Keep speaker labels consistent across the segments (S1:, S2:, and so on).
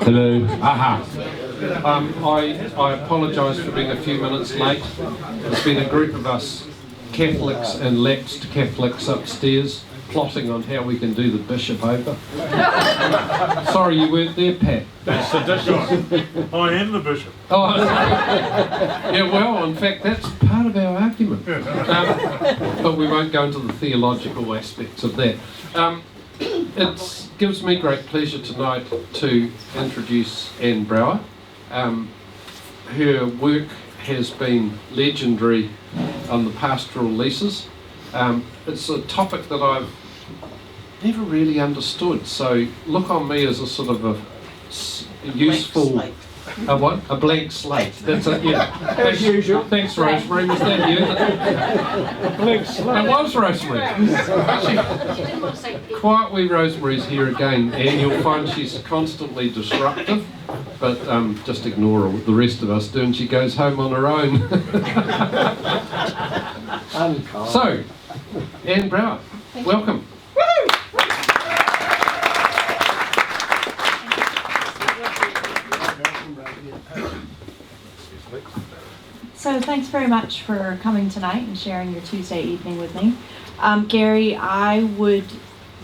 S1: Hello. Aha. I apologise for being a few minutes late. There's been a group of us Catholics and lapsed Catholics upstairs plotting on how we can do the bishop over. Sorry you weren't there, Pat.
S2: That's seditious. I am the bishop.
S1: Oh, yeah, well, in fact, that's part of our argument. But we won't go into the theological aspects of that. It gives me great pleasure tonight to introduce Anne Brower. Her work has been legendary on the pastoral leases. It's a topic that I've never really understood, so look on me as a sort of a useful... A what? A blank slate. That's it, yeah. As usual. Thanks, Rosemary. Was that you? A blank slate. It was Rosemary. Actually, quiet wee Rosemary's here again, and you'll find she's constantly disruptive, but just ignore the rest of us do, and she goes home on her own. So, Anne Brower, welcome.
S3: So thanks very much for coming tonight and sharing your Tuesday evening with me. Gary, I would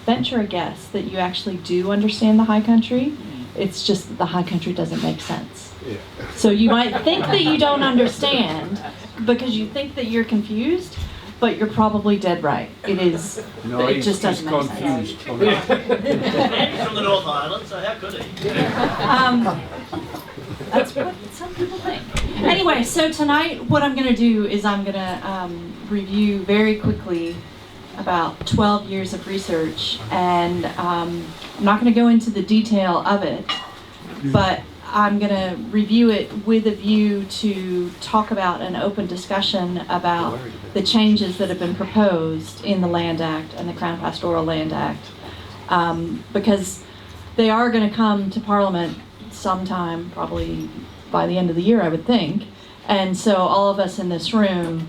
S3: venture a guess that you actually do understand the high country. It's just that the high country doesn't make sense. Yeah. So you might think that you don't understand because you think that you're confused, but you're probably dead right. It is. No, it just doesn't make sense.
S4: He's from the North Island, so how could he?
S3: That's what some people think. Anyway, so tonight what I'm going to do is I'm going to review very quickly about 12 years of research, and I'm not going to go into the detail of it, but I'm going to review it with a view to talk about an open discussion about the changes that have been proposed in the Land Act and the Crown Pastoral Land Act, because they are going to come to Parliament sometime, probably by the end of the year, I would think. And so all of us in this room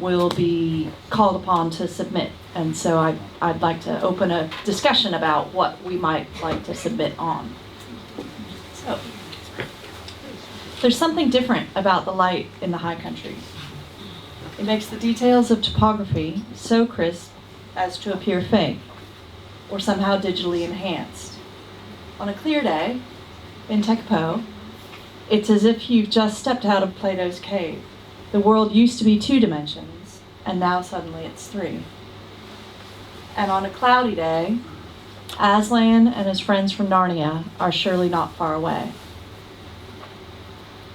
S3: will be called upon to submit. And so I'd like to open a discussion about what we might like to submit on. So there's something different about the light in the high country. It makes the details of topography so crisp as to appear fake or somehow digitally enhanced. On a clear day, in Tekapo, it's as if you've just stepped out of Plato's cave. The world used to be 2 dimensions, and now suddenly it's 3. And on a cloudy day, Aslan and his friends from Narnia are surely not far away.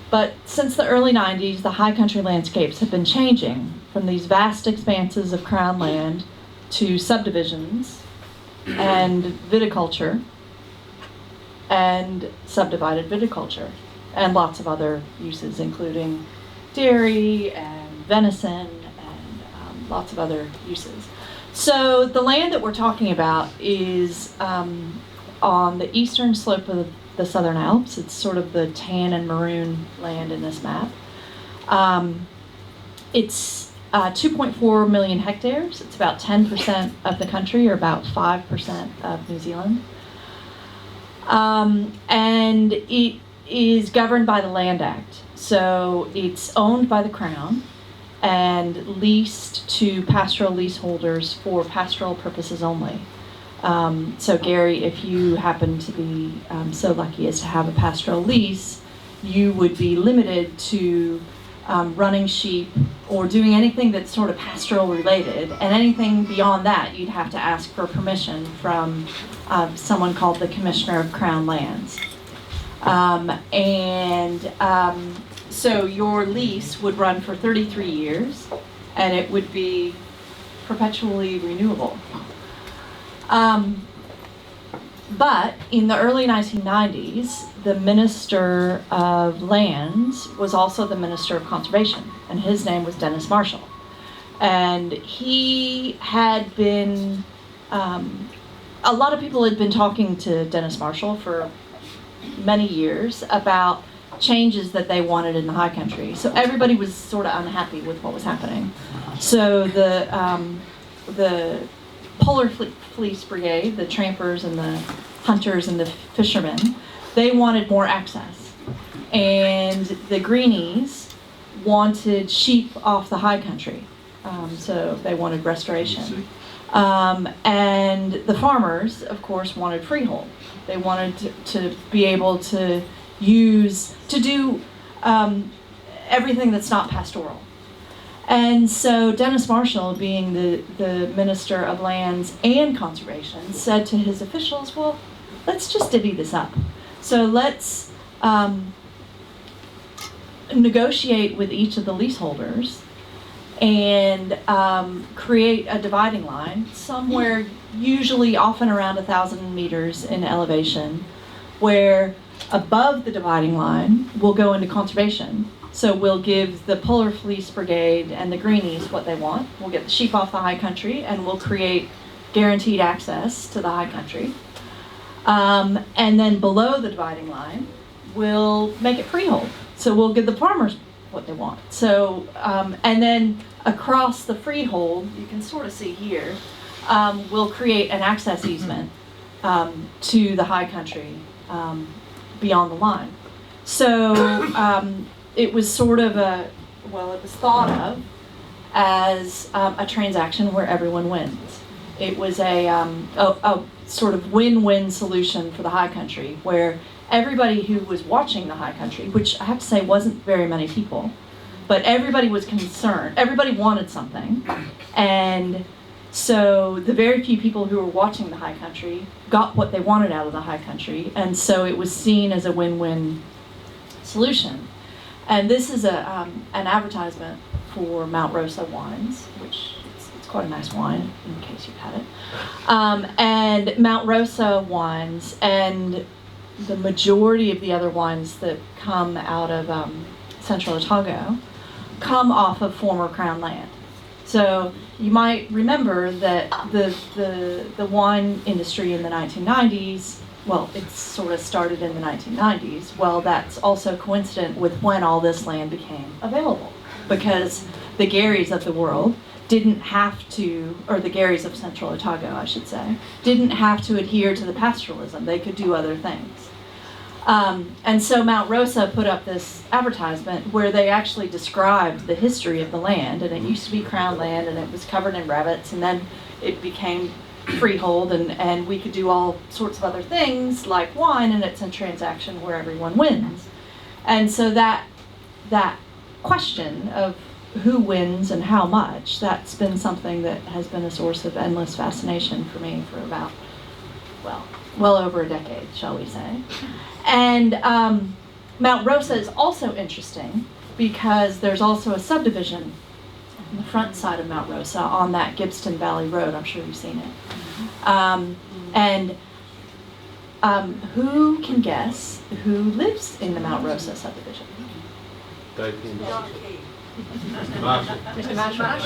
S3: But since the early 90s, the high country landscapes have been changing from these vast expanses of crown land to subdivisions and viticulture, and subdivided viticulture, and lots of other uses, including dairy and venison and lots of other uses. So the land that we're talking about is on the eastern slope of the Southern Alps. It's sort of the tan and maroon land in this map. It's 2.4 million hectares. It's about 10% of the country, or about 5% of New Zealand. And it is governed by the Land Act. So it's owned by the Crown and leased to pastoral leaseholders for pastoral purposes only. So Gary, if you happen to be so lucky as to have a pastoral lease, you would be limited to running sheep or doing anything that's sort of pastoral related, and anything beyond that you'd have to ask for permission from someone called the Commissioner of Crown Lands. So your lease would run for 33 years, and it would be perpetually renewable. But in the early 1990s, the Minister of Lands was also the Minister of Conservation, and his name was Dennis Marshall. And he had been, a lot of people had been talking to Dennis Marshall for many years about changes that they wanted in the high country. So everybody was sort of unhappy with what was happening. So the Polar Fleece Brigade, the trampers and the hunters and the fishermen, they wanted more access. And the greenies wanted sheep off the high country. So they wanted restoration. And the farmers, of course, wanted freehold. They wanted to be able to do everything that's not pastoral. And so Dennis Marshall, being the Minister of Lands and Conservation, said to his officials, well, let's just divvy this up. So let's negotiate with each of the leaseholders and create a dividing line somewhere, usually often around 1,000 meters in elevation, where above the dividing line we'll go into conservation. So we'll give the Polar Fleece Brigade and the greenies what they want. We'll get the sheep off the high country and we'll create guaranteed access to the high country. And then below the dividing line, we'll make it freehold. So we'll give the farmers what they want. So, and then across the freehold, you can sort of see here, we'll create an access easement to the high country beyond the line. So it was sort of it was thought of as a transaction where everyone wins. It was a sort of win-win solution for the high country, where everybody who was watching the high country, which I have to say wasn't very many people, but everybody was concerned. Everybody wanted something. And so the very few people who were watching the high country got what they wanted out of the high country. And so it was seen as a win-win solution. And this is an advertisement for Mount Rosa wines, which it's quite a nice wine, in case you've had it. And Mount Rosa wines and the majority of the other wines that come out of Central Otago come off of former Crown land. So you might remember that the wine industry in the 1990s, well, it sort of started in the 1990s. Well, that's also coincident with when all this land became available, because the Garys of the world didn't have to, or the Garys of Central Otago, I should say, didn't have to adhere to the pastoralism. They could do other things. And so Mount Rosa put up this advertisement where they actually described the history of the land, and it used to be Crown land, and it was covered in rabbits, and then it became freehold, and we could do all sorts of other things like wine, and it's a transaction where everyone wins. And so that question of who wins and how much, that's been something that has been a source of endless fascination for me for about, well over a decade, shall we say. And Mount Rosa is also interesting because there's also a subdivision on the front side of Mount Rosa on that Gibbston Valley Road. I'm sure you've seen it. And who can guess who lives in the Mount Rosa subdivision?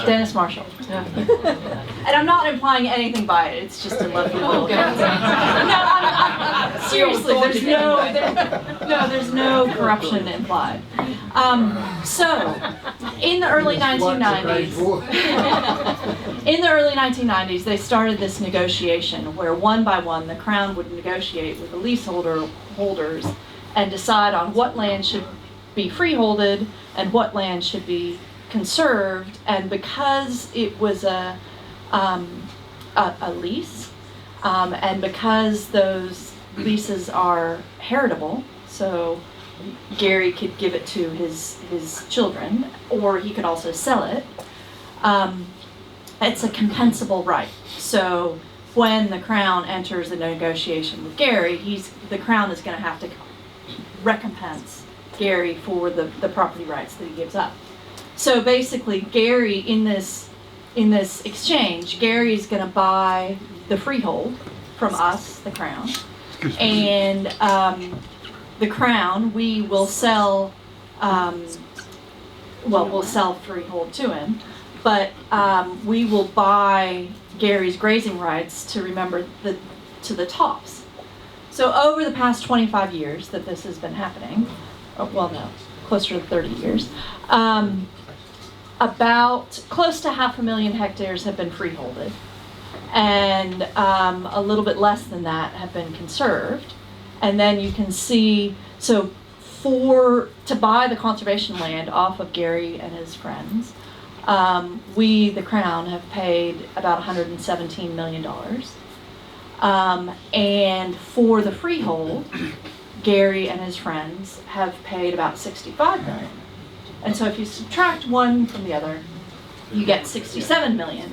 S3: Dennis Marshall. And I'm not implying anything by it. It's just a lovely little. No, I'm seriously. There's no corruption implied. So, in the early 1990s, they started this negotiation where one by one the Crown would negotiate with the leaseholders and decide on what land should be freeholded and what land should be conserved. And because it was a lease, and because those leases are heritable, so Gary could give it to his children, or he could also sell it, it's a compensable right. So when the Crown enters a negotiation with Gary, the Crown is going to have to recompense Gary for the property rights that he gives up. So basically, Gary, in this exchange, Gary's going to buy the freehold from us, the Crown, and the Crown, we will sell, we'll sell freehold to him, but we will buy Gary's grazing rights to to the tops. So over the past 25 years that this has been happening, closer to 30 years, about close to 500,000 hectares have been freeholded. and a little bit less than that have been conserved. And then you can see, so to buy the conservation land off of Gary and his friends, we, the Crown, have paid about $117 million. And for the freehold, Gary and his friends have paid about $65 million. And so if you subtract one from the other, you get $67 million.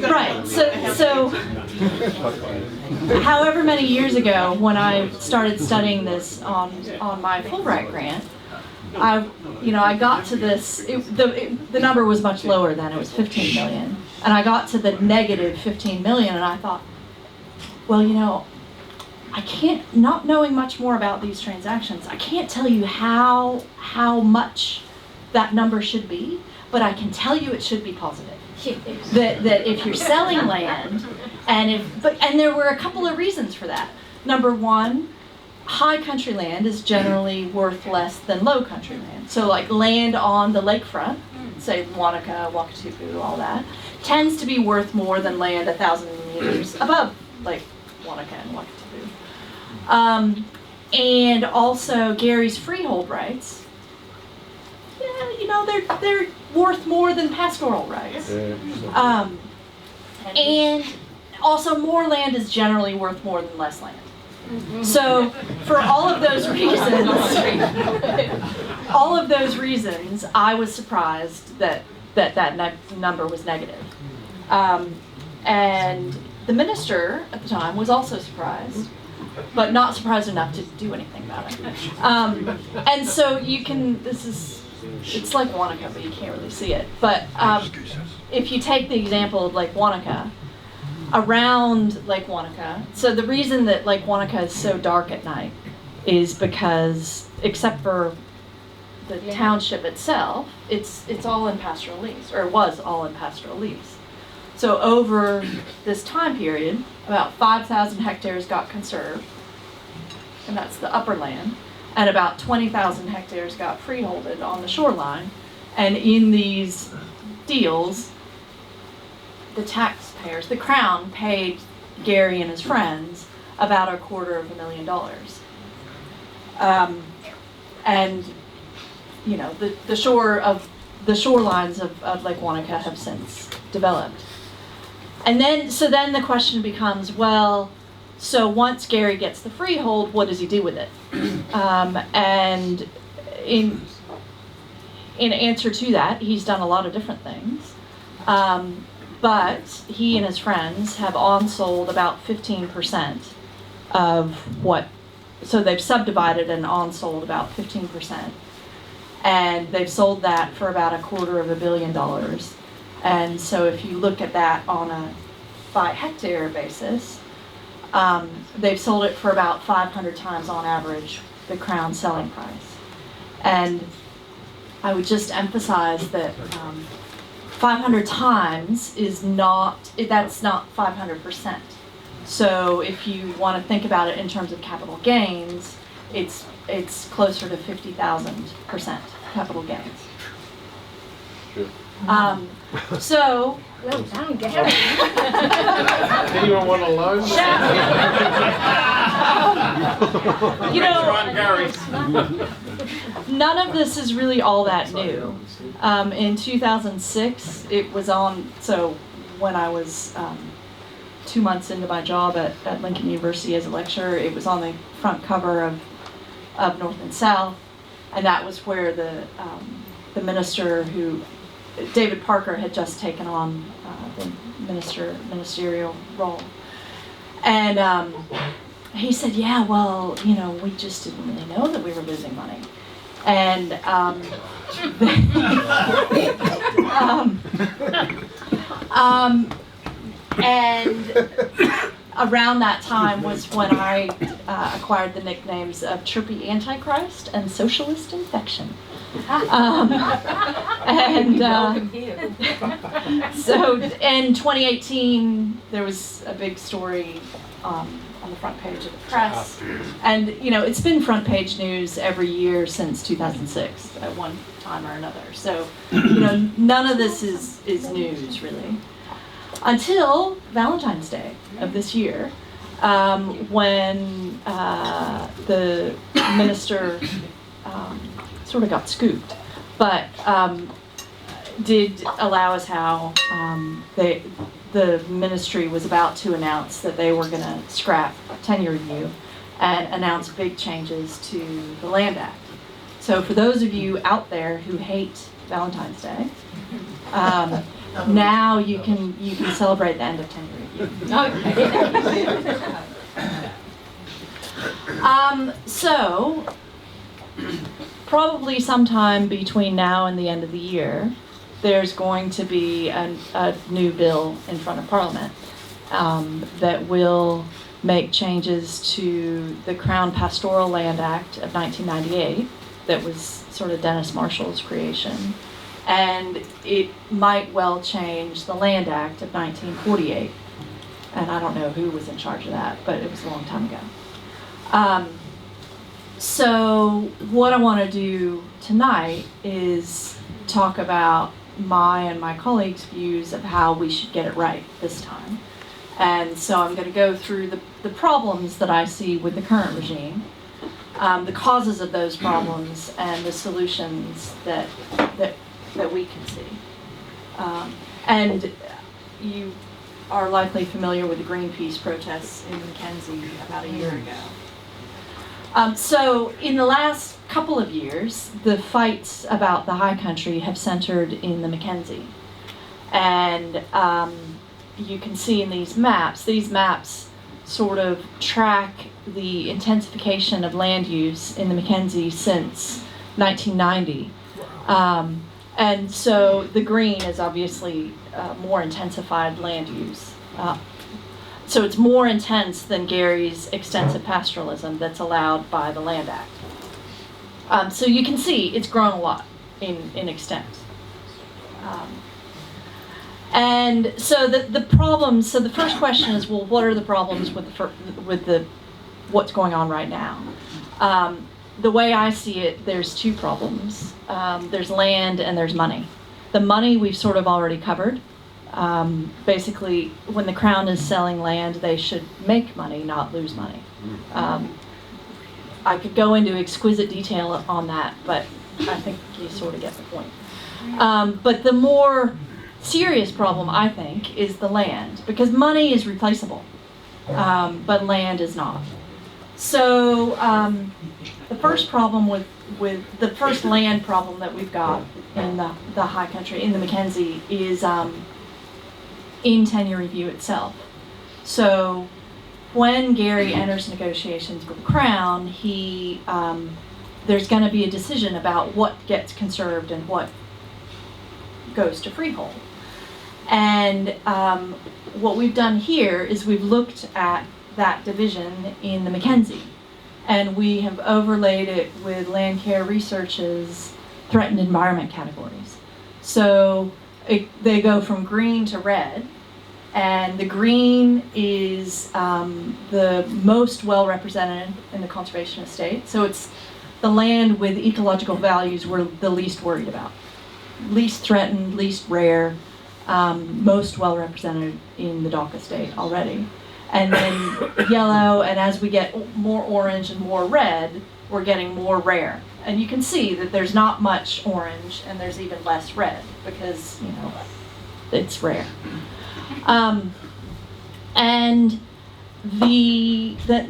S3: Right, so however many years ago, when I started studying this on my Fulbright grant, I got to this, the number was much lower then, it was 15 million. And I got to the negative 15 million and I thought, well, I can't, not knowing much more about these transactions, I can't tell you how much that number should be, but I can tell you it should be positive. that if you're selling land, and there were a couple of reasons for that. Number one, high country land is generally worth less than low country land. So like land on the lakefront, say Wanaka, Wakatipu, all that, tends to be worth more than land 1,000 meters above Lake Wanaka and Wakatipu. And also Gary's freehold rights, they're worth more than pastoral rights. And also more land is generally worth more than less land. So for all of those reasons, I was surprised that number was negative. And the minister at the time was also surprised, but not surprised enough to do anything about it. And so it's like Wanaka, but you can't really see it. But if you take the example of Lake Wanaka, around Lake Wanaka, so the reason that Lake Wanaka is so dark at night is because, except for the township itself, it's all in pastoral lease, or it was all in pastoral lease. So over this time period, about 5,000 hectares got conserved, and that's the upper land, and about 20,000 hectares got freeholded on the shoreline. And in these deals, the taxpayers, the Crown, paid Gary and his friends about $250,000. And the shorelines of Lake Wanaka have since developed. And then the question becomes, well, so once Gary gets the freehold, what does he do with it? And in answer to that, he's done a lot of different things. But he and his friends have on-sold about 15% of so they've subdivided and on-sold about 15%. And they've sold that for about $250 million. And so if you look at that on a by hectare basis, they've sold it for about 500 times on average the Crown selling price. And I would just emphasize that 500 times that's not 500%. So if you want to think about it in terms of capital gains, it's closer to 50,000% capital gains.
S1: Sure.
S3: So.
S5: Well done, Gary.
S1: Anyone want a loan?
S3: None of this is really all that new. In 2006, it was on, so when I was 2 months into my job at Lincoln University as a lecturer, it was on the front cover of North and South, and that was where the minister David Parker had just taken on the ministerial role. And he said, yeah, well, we just didn't really know that we were losing money. And and around that time was when I acquired the nicknames of Chirpy Antichrist and Socialist Infection. So in 2018, there was a big story on the front page of the press. And, it's been front page news every year since 2006 at one time or another. So, none of this is news, really. Until Valentine's Day of this year, when the minister sort of got scooped, but did allow us how the ministry was about to announce that they were going to scrap tenure review and announce big changes to the Land Act. So for those of you out there who hate Valentine's Day, now you can celebrate the end of tenure review. So probably sometime between now and the end of the year, there's going to be a new bill in front of Parliament that will make changes to the Crown Pastoral Land Act of 1998 that was sort of Dennis Marshall's creation. And it might well change the Land Act of 1948. And I don't know who was in charge of that, but it was a long time ago. So what I want to do tonight is talk about my and my colleagues' views of how we should get it right this time. And so I'm going to go through the problems that I see with the current regime, the causes of those problems, and the solutions that we can see. And you are likely familiar with the Greenpeace protests in Mackenzie about a year ago. So in the last couple of years, the fights about the high country have centered in the Mackenzie. And you can see in these maps sort of track the intensification of land use in the Mackenzie since 1990. And so the green is obviously more intensified land use. So it's more intense than Gary's extensive pastoralism that's allowed by the Land Act. So you can see it's grown a lot in extent. And so the problems, so the first question is, well, what are the problems with what's going on right now? The way I see it, there's two problems. There's land and there's money. The money we've sort of already covered. Basically, when the Crown is selling land, they should make money, not lose money. I could go into exquisite detail on that, but I think you sort of get the point. But the more serious problem, I think, is the land, because money is replaceable, but land is not. So the first problem with the first land problem that we've got in the high country, in the Mackenzie, is in tenure review itself. So when Gary enters negotiations with the Crown, there's going to be a decision about what gets conserved and what goes to freehold. And what we've done here is we've looked at that division in the Mackenzie, and we have overlaid it with Land Care Research's threatened environment categories. So they go from green to red, and the green is the most well represented in the conservation estate. So it's the land with ecological values we're the least worried about. Least threatened, least rare, most well represented in the dock estate already. And then yellow, and as we get more orange and more red, we're getting more rare. And you can see that there's not much orange and there's even less red because, it's rare.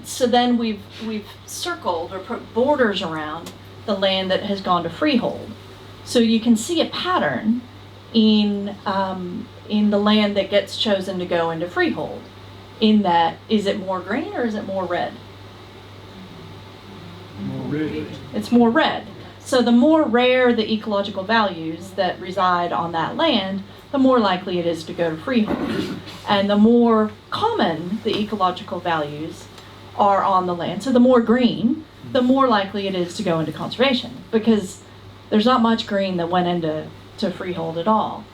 S3: So then we've circled or put borders around the land that has gone to freehold. So you can see a pattern in the land that gets chosen to go into freehold. In that, is it more green or is it more red?
S2: More red.
S3: It's more red. So the more rare the ecological values that reside on that land, the more likely it is to go to freehold. And the more common the ecological values are on the land, so the more green, the more likely it is to go into conservation, because there's not much green that went into freehold at all.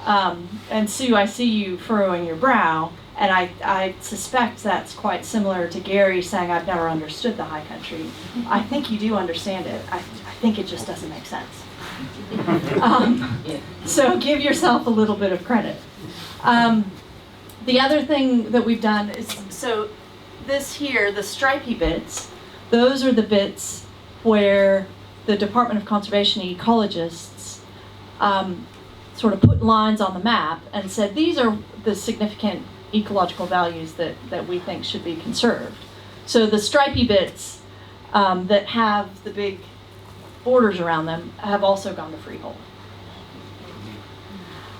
S3: And Sue, I see you furrowing your brow, And I suspect that's quite similar to Gary saying, I've never understood the high country. I think you do understand it. I think it just doesn't make sense. So give yourself a little bit of credit. The other thing that we've done is, so this here, the stripy bits, those are the bits where the Department of Conservation ecologists sort of put lines on the map and said, these are the significant ecological values that we think should be conserved. So the stripy bits that have the big borders around them have also gone to freehold.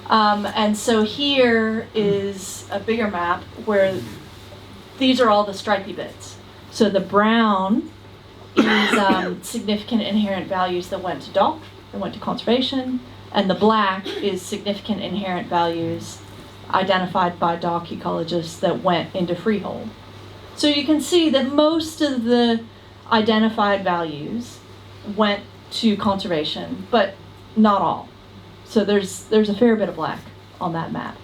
S3: And so here is a bigger map where these are all the stripy bits. So the brown is significant inherent values that went to DOC, that went to conservation, and the black is significant inherent values identified by DOC ecologists that went into freehold. So you can see that most of the identified values went to conservation, but not all. So there's a fair bit of black on that map.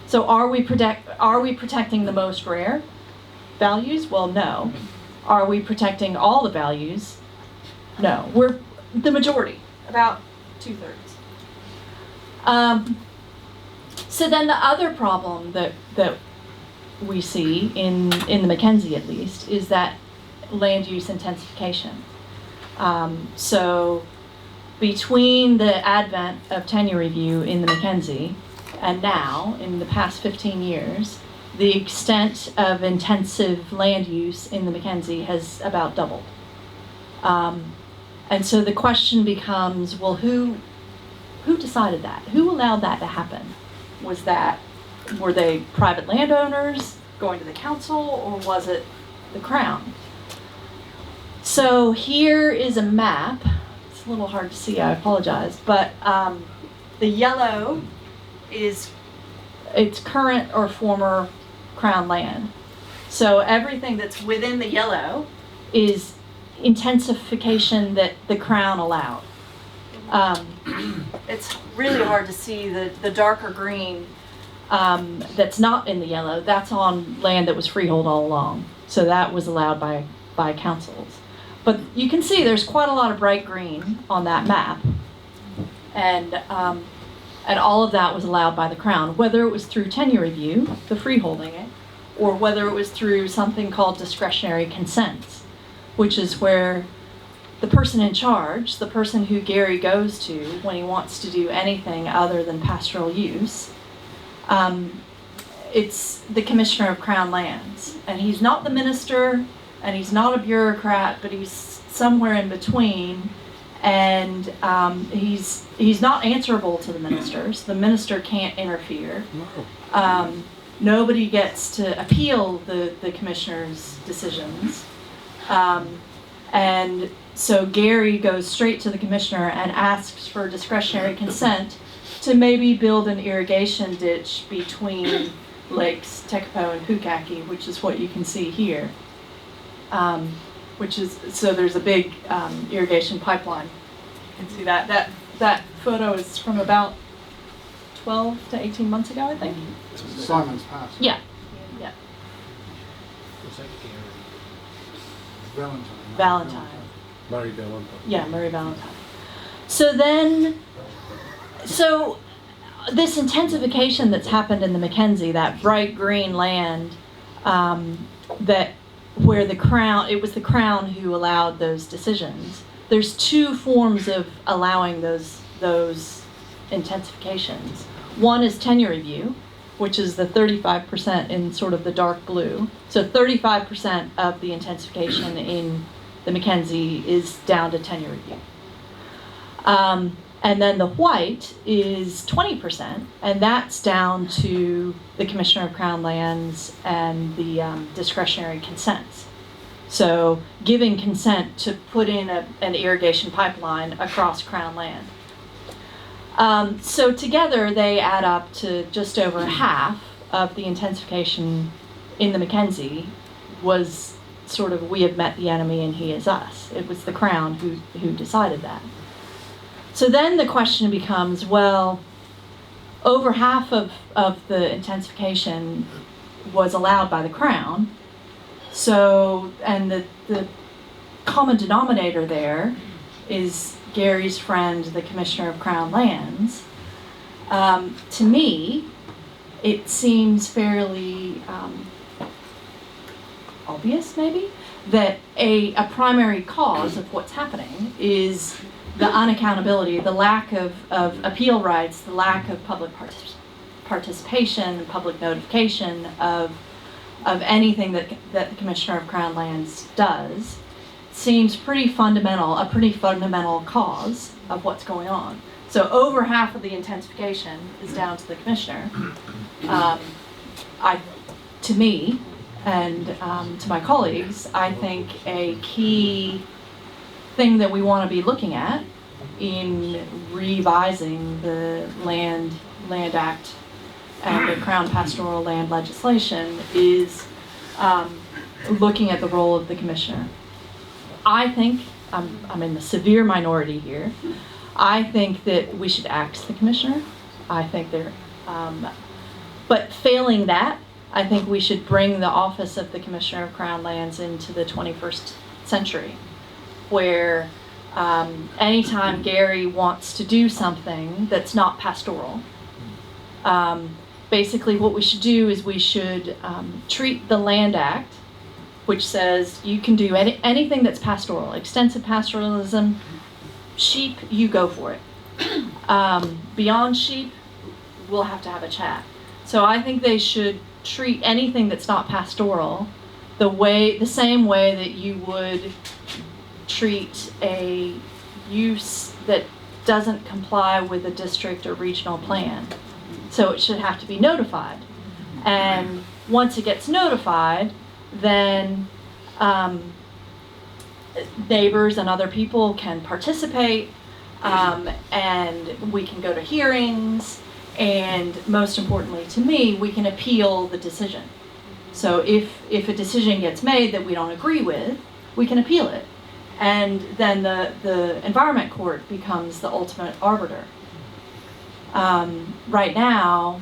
S3: So are we protecting the most rare values? Well, no. Are we protecting all the values? No. We're the majority, about 2/3. So then the other problem that we see in the Mackenzie at least is that land use intensification. So between the advent of tenure review in the Mackenzie and now, in the past 15 years, the extent of intensive land use in the Mackenzie has about doubled. And so the question becomes, well, who decided that? Who allowed that to happen? Were they private landowners going to the council, or was it the Crown? So here is a map. It's a little hard to see, I apologize, but the yellow is it's current or former Crown land. So everything that's within the yellow is intensification that the Crown allowed. It's really hard to see the darker green that's not in the yellow. That's on land that was freehold all along. So that was allowed by councils. But you can see there's quite a lot of bright green on that map. And all of that was allowed by the Crown, whether it was through tenure review, the freeholding it, or whether it was through something called discretionary consents, which is where the person in charge, the person who Gary goes to when he wants to do anything other than pastoral use, it's the Commissioner of Crown Lands. And he's not the minister, and he's not a bureaucrat, but he's somewhere in between. And he's not answerable to the ministers. The minister can't interfere. Nobody gets to appeal the commissioner's decisions. And so Gary goes straight to the commissioner and asks for discretionary consent to maybe build an irrigation ditch between lakes Tekapo and Pukaki, which is what you can see here. So there's a big irrigation pipeline. You can see that photo is from about 12 to 18 months ago, I think.
S5: Simon's Pass.
S3: Yeah. Valentine.
S1: Murray Valentine.
S3: Yeah, Murray Valentine. So this intensification that's happened in the Mackenzie, that bright green land, where the Crown, it was the Crown who allowed those decisions. There's two forms of allowing those intensifications. One is tenure review, which is the 35% in sort of the dark blue. So 35% of the intensification in the Mackenzie is down to tenure review. And then the white is 20%, and that's down to the Commissioner of Crown Lands and the discretionary consents. So giving consent to put in an irrigation pipeline across Crown land. So together they add up to just over half of the intensification in the Mackenzie was sort of, we have met the enemy and he is us. It was the Crown who decided that. So then the question becomes, well, over half of the intensification was allowed by the Crown. So, and the common denominator there is Gary's friend, the Commissioner of Crown Lands. To me, it seems fairly obvious, maybe, that a primary cause of what's happening is the unaccountability, the lack of appeal rights, the lack of public participation and public notification of anything that the Commissioner of Crown Lands does. Seems pretty fundamental, a pretty fundamental cause of what's going on. So over half of the intensification is down to the Commissioner. To me, and to my colleagues, I think a key thing that we want to be looking at in revising the Land Act and the Crown Pastoral Land legislation is looking at the role of the Commissioner. I think, I'm in the severe minority here, I think that we should axe the Commissioner. I think but failing that, I think we should bring the office of the Commissioner of Crown Lands into the 21st century, where anytime Gary wants to do something that's not pastoral, basically what we should do is we should treat the Land Act, which says you can do anything that's pastoral, extensive pastoralism, sheep, you go for it. Beyond sheep, we'll have to have a chat. So I think they should treat anything that's not pastoral the same way that you would treat a use that doesn't comply with a district or regional plan. So it should have to be notified. And once it gets notified, then neighbors and other people can participate, and we can go to hearings, and most importantly to me, we can appeal the decision. So if a decision gets made that we don't agree with, we can appeal it. And then the Environment Court becomes the ultimate arbiter. Right now,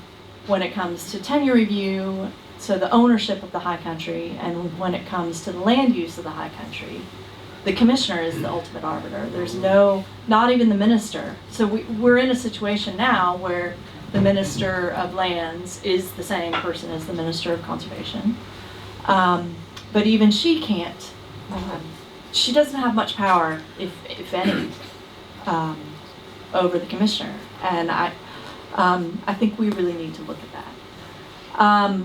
S3: when it comes to tenure review, so the ownership of the high country, and when it comes to the land use of the high country, the Commissioner is the ultimate arbiter. There's not even the Minister. So we're in a situation now where the Minister of Lands is the same person as the Minister of Conservation. But even she can't, she doesn't have much power, if any, over the Commissioner. And I think we really need to look at that.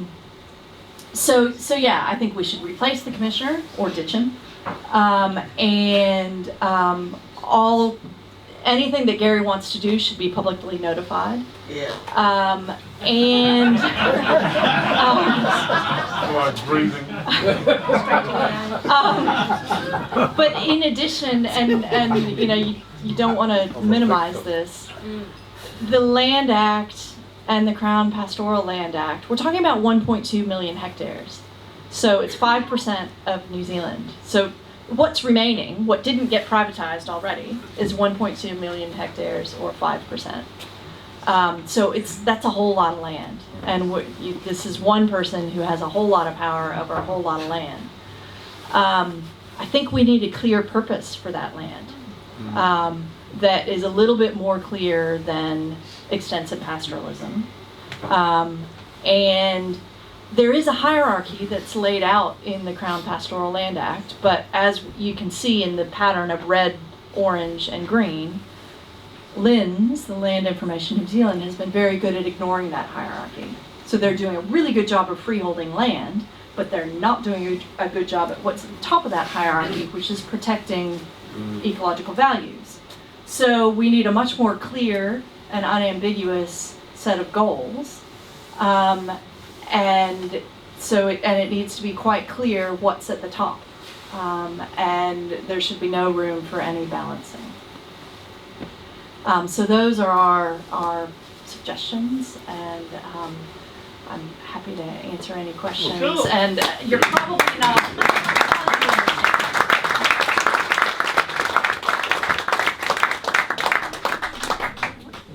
S3: So yeah, I think we should replace the Commissioner or ditch him. And anything that Gary wants to do should be publicly notified.
S4: Yeah.
S3: And
S2: Like breathing.
S3: but in addition, and you know, you don't want to minimize this, the Land Act and the Crown Pastoral Land Act, we're talking about 1.2 million hectares. So it's 5% of New Zealand. So what's remaining, what didn't get privatized already, is 1.2 million hectares, or 5%. So that's a whole lot of land. And this is one person who has a whole lot of power over a whole lot of land. I think we need a clear purpose for that land that is a little bit more clear than extensive pastoralism. And there is a hierarchy that's laid out in the Crown Pastoral Land Act, but as you can see in the pattern of red, orange, and green, LINZ, the Land Information New Zealand, has been very good at ignoring that hierarchy. So they're doing a really good job of freeholding land, but they're not doing a good job at what's at the top of that hierarchy, which is protecting ecological values. So we need a much more clear and unambiguous set of goals. And it needs to be quite clear what's at the top. And there should be no room for any balancing. So those are our suggestions, and I'm happy to answer any questions.
S4: Well, cool.
S3: And you're probably not.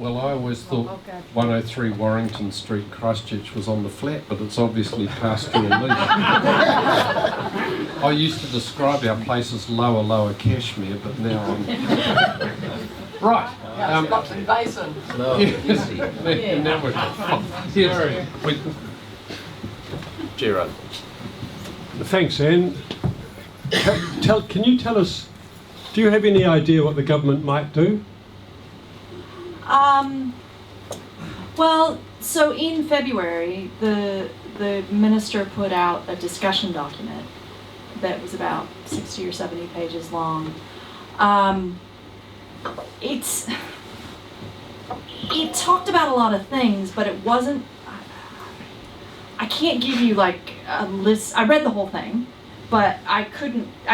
S1: Well, I always thought 103 Warrington Street, Christchurch was on the flat, but it's obviously pastoral lease. I used to describe our place as lower Cashmere, but now I'm... Right.
S5: Boxing Basin.
S1: Now we're... Yes, Gerard.
S6: Thanks, Anne. Can you tell us, do you have any idea what the government might do?
S3: Well, so in February, the minister put out a discussion document that was about 60 or 70 pages long. It talked about a lot of things, but it wasn't, I can't give you like a list. I read the whole thing, but I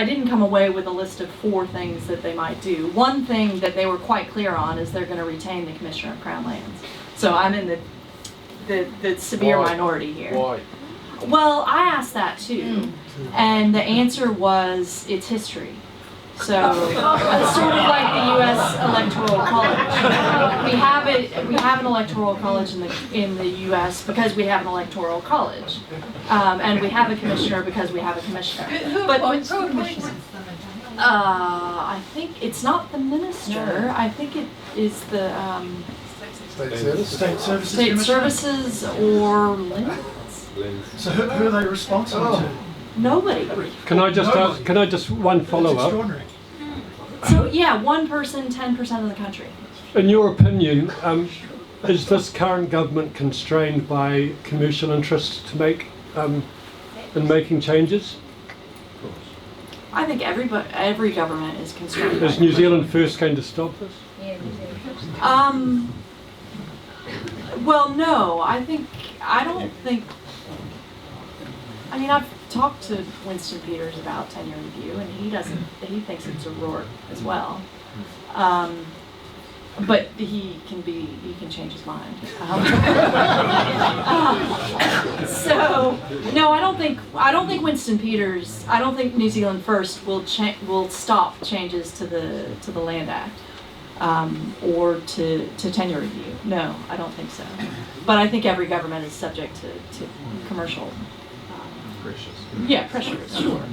S3: didn't come away with a list of 4 things that they might do. One thing that they were quite clear on is they're going to retain the Commissioner of Crown Lands. So I'm in the severe minority here.
S1: Why?
S3: Well, I asked that too, and the answer was it's history. So it's sort of like the U.S. Electoral College. We have an electoral college in the U.S. because we have an electoral college, and we have a commissioner because we have a commissioner. But I think it's not the minister. I think it is the state services or LINs.
S7: So who are they responsible to?
S3: Nobody.
S6: Can I just one follow
S7: That's
S6: up?
S7: extraordinary.
S3: So yeah, 1 person, 10% of the country.
S6: In your opinion, is this current government constrained by commercial interests to make in making changes?
S3: I think every government is constrained.
S6: Is New Zealand First going to stop this?
S3: Well, no. I don't think. I mean, I've talked to Winston Peters about tenure review, and he thinks it's a roar as well. But he can change his mind. So no, I don't think Winston Peters. I don't think New Zealand First will stop changes to the Land Act or to tenure review. No, I don't think so. But I think every government is subject to commercial. Pressures, sure.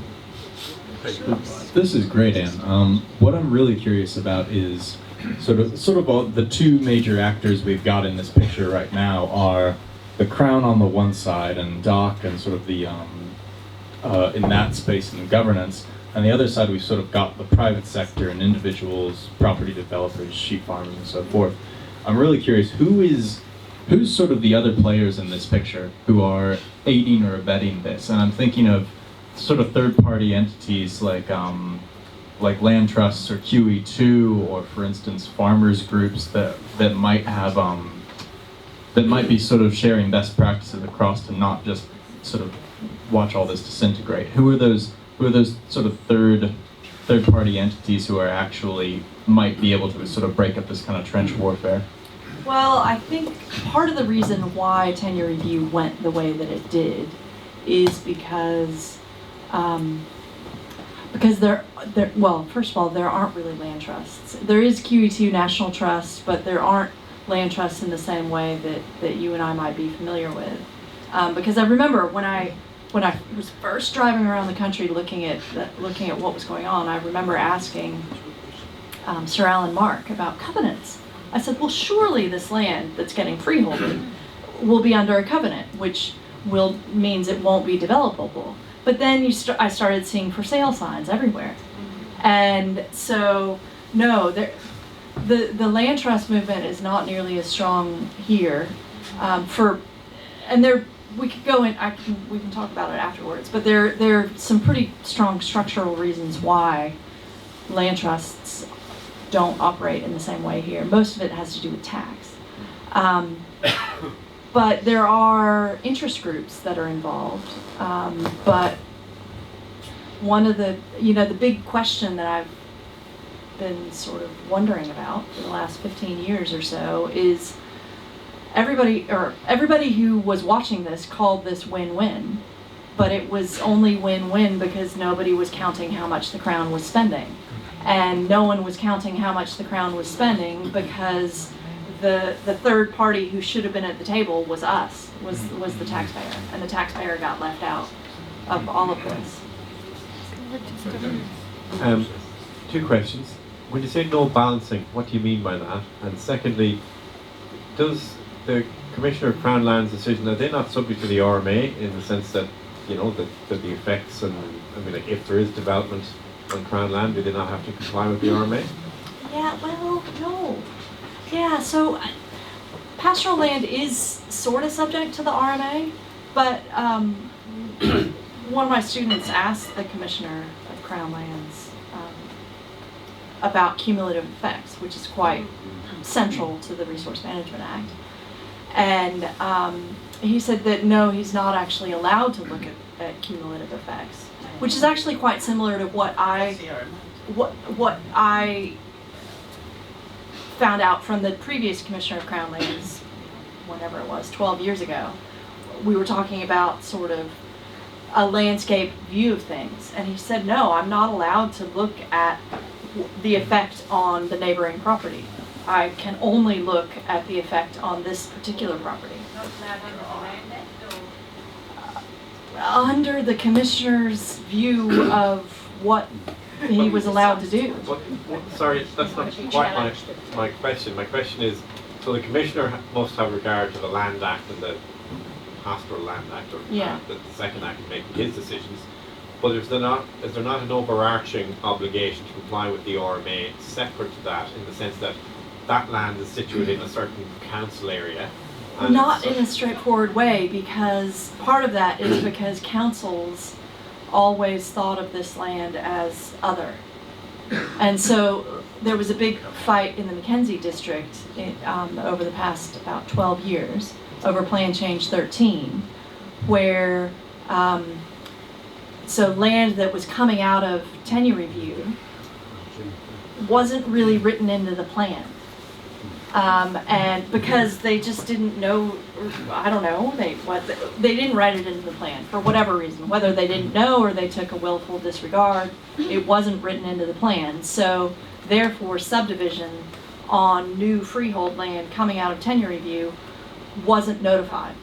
S8: This is great, Anne. What I'm really curious about is sort of all the 2 major actors we've got in this picture right now are the Crown on the one side and DOC and sort of the in that space in the governance. On the other side, we've sort of got the private sector and individuals, property developers, sheep farmers, and so forth. I'm really curious, who's sort of the other players in this picture who are aiding or abetting this? And I'm thinking of sort of third-party entities like land trusts or QE2, or for instance farmers groups that might have that might be sort of sharing best practices across to not just sort of watch all this disintegrate. Who are those sort of third-party entities who are actually might be able to sort of break up this kind of trench warfare?
S3: Well, I think part of the reason why tenure review went the way that it did is because first of all, there aren't really land trusts. There is QE2 National Trust, but there aren't land trusts in the same way that you and I might be familiar with. Because I remember when I was first driving around the country looking at what was going on, I remember asking Sir Alan Mark about covenants. I said, well, surely this land that's getting freeholded will be under a covenant, which means it won't be developable. But then I started seeing for sale signs everywhere. And so, no, the land trust movement is not nearly as strong here. We could go in, we can talk about it afterwards, but there are some pretty strong structural reasons why land trusts don't operate in the same way here. Most of it has to do with tax. But there are interest groups that are involved. But one of the big question that I've been sort of wondering about for the last 15 years or so is everybody who was watching this called this win-win, but it was only win-win because nobody was counting how much the Crown was spending. And no one was counting how much the Crown was spending because the third party who should have been at the table was us, was the taxpayer, and the taxpayer got left out of all of this.
S5: Two questions. When you say no balancing, what do you mean by that? And secondly, does the Commissioner of Crown Lands decision, are they not subject to the RMA in the sense that, you know, that the effects and, I mean, like, if there is development on Crown land, do they not have to comply with the RMA?
S3: Yeah, well, no. Yeah, so pastoral land is sort of subject to the RMA, but one of my students asked the Commissioner of Crown Lands about cumulative effects, which is quite central to the Resource Management Act. And he said that no, he's not actually allowed to look at cumulative effects, which is actually quite similar to what I found out from the previous Commissioner of Crown Lands, whenever it was, 12 years ago. We were talking about sort of a landscape view of things, and he said, no, I'm not allowed to look at the effect on the neighboring property. I can only look at the effect on this particular property. Under the Commissioner's view of what he was allowed to do.
S5: Sorry, that's not quite my question. My question is, so the Commissioner must have regard to the Land Act and the Pastoral Land Act, or the second act in making his decisions, but is there not an overarching obligation to comply with the RMA separate to that, in the sense that that land is situated in a certain council area?
S3: Not in a straightforward way, because part of that is because councils always thought of this land as other. And so there was a big fight in the Mackenzie district over the past about 12 years over Plan Change 13, where so land that was coming out of tenure review wasn't really written into the plan. And because they just didn't know, I don't know, they didn't write it into the plan for whatever reason, whether they didn't know or they took a willful disregard, it wasn't written into the plan. So therefore subdivision on new freehold land coming out of tenure review wasn't notified.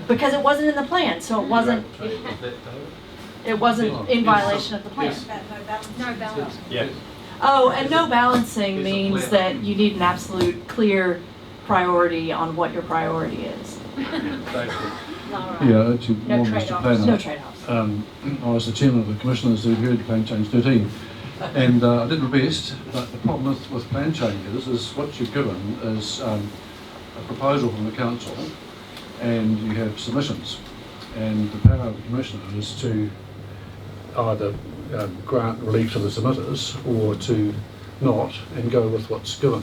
S3: Because it wasn't in the plan, so it wasn't in violation of the plan.
S9: No balance.
S5: Yes.
S3: Oh, and no balancing means that you need an absolute clear priority on what your priority is.
S7: Yeah, actually,
S9: No
S7: Mr.
S9: trade-offs.
S7: Planner,
S3: No trade-offs.
S7: I was the chairman of the commissioners who heard Plan Change 13, and I did my best, but the problem with plan changes is what you're given is a proposal from the council, and you have submissions, and the power of the commissioner is to either grant relief to the submitters or to not and go with what's given.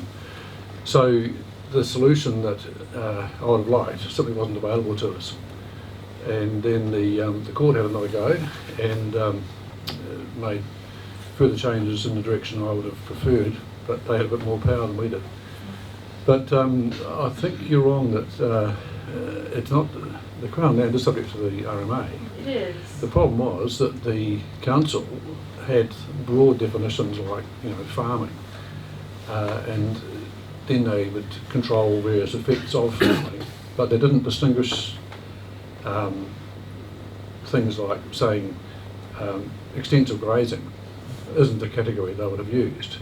S7: So the solution that I would have liked simply wasn't available to us, and then the court had another go and made further changes in the direction I would have preferred, but they had a bit more power than we did. But I think you're wrong that it's not, the Crown land is subject to the RMA.
S3: It is.
S7: The problem was that the council had broad definitions like, you know, farming, and then they would control various effects of farming, but they didn't distinguish things like saying extensive grazing isn't the category they would have used.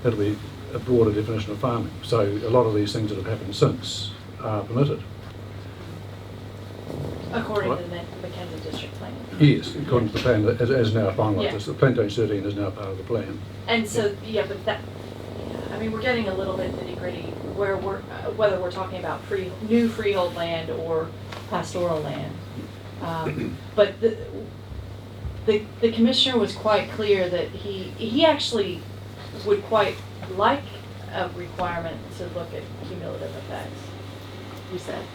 S7: It'll be a broader definition of farming. So a lot of these things that have happened since are permitted.
S3: According to the Mackenzie district plan.
S7: Yes, according to the plan as now finalised.
S3: Yeah.
S7: The Plan Change 13 is now part of the plan.
S3: And so, yeah, but that, I mean, we're getting a little bit nitty gritty where whether we're talking about new freehold land or pastoral land. But the commissioner was quite clear that he actually would quite like a requirement to look at cumulative effects, he said.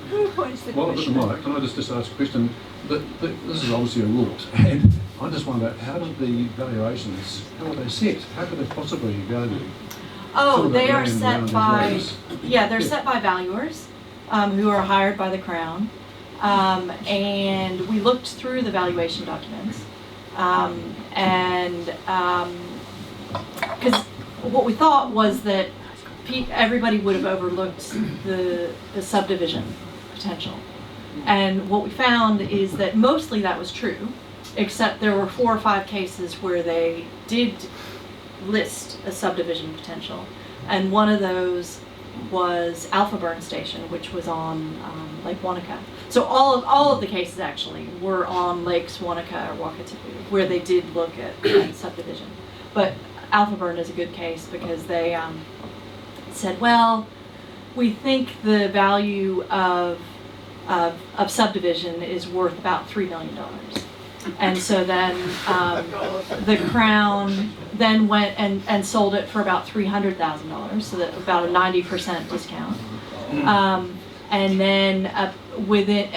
S9: Who appoints the
S7: Well, Mr.
S9: commissioner?
S7: Mike, can I just ask a question? This is obviously a rule, and I just wonder, how did the valuations, how are they set? How could they possibly value?
S3: Oh,
S7: some of
S3: they
S7: that
S3: are
S7: land
S3: set
S7: around
S3: by,
S7: these roads?
S3: yeah, they're set by valuers who are hired by the Crown. And we looked through the valuation documents. Because what we thought was that everybody would have overlooked the subdivision potential. And what we found is that mostly that was true, except there were 4 or 5 cases where they did list a subdivision potential. And one of those was Alpha Burn Station, which was on Lake Wanaka. So all of the cases actually were on Lakes Wanaka or Wakatipu, where they did look at subdivision. But Alpha Burn is a good case because they said, well, we think the value of subdivision is worth about $3 million. And so then the Crown then went and sold it for about $300,000, so that about a 90% discount. And then within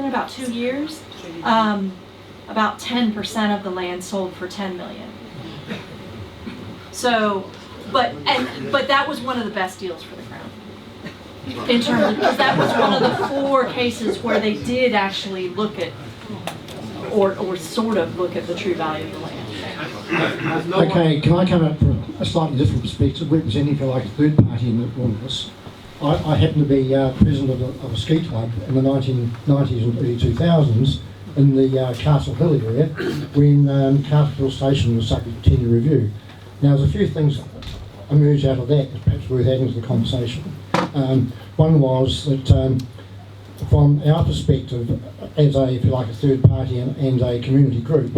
S3: about 2 years, about 10% of the land sold for $10 million. So, but that was one of the best deals for the Crown. In terms of, because that was one of the 4 cases where they did actually look at, or sort of look at the true value of the land.
S10: Okay, can I come up from a slightly different perspective, representing, if you like, a third party in all of this? I happen to be president of a ski club in the 1990s and early 2000s in the Castle Hill area when Castle Hill Station was subject to 10-year review. Now, there's a few things emerged out of that that's perhaps worth adding to the conversation. One was that from our perspective, as a, if you like, a third party and a community group,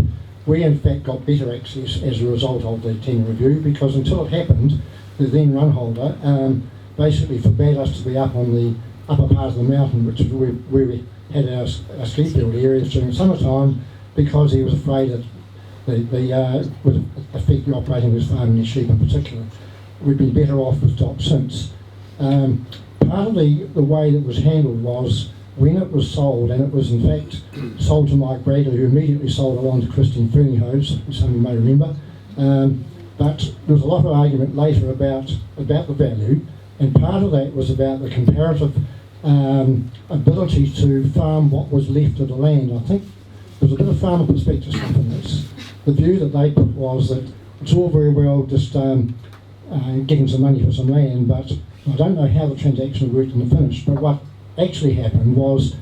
S10: we in fact got better access as a result of the 10-year review, because until it happened, the then run holder basically forbade us to be up on the upper part of the mountain, which is where we had our ski field areas during the summertime, because he was afraid that the would affect the operating of his farm and his sheep in particular. We've been better off with DOC since. Part of the way that was handled was when it was sold, and it was in fact sold to Mike Bradley, who immediately sold it on to Christine Ferniehoves, who some of you may remember. But there was a lot of argument later about the value, and part of that was about the comparative ability to farm what was left of the land. I think there's a bit of farmer perspective from this. The view that they put was that it's all very well just getting some money for some land, but I don't know how the transaction worked in the finish. But what actually happened was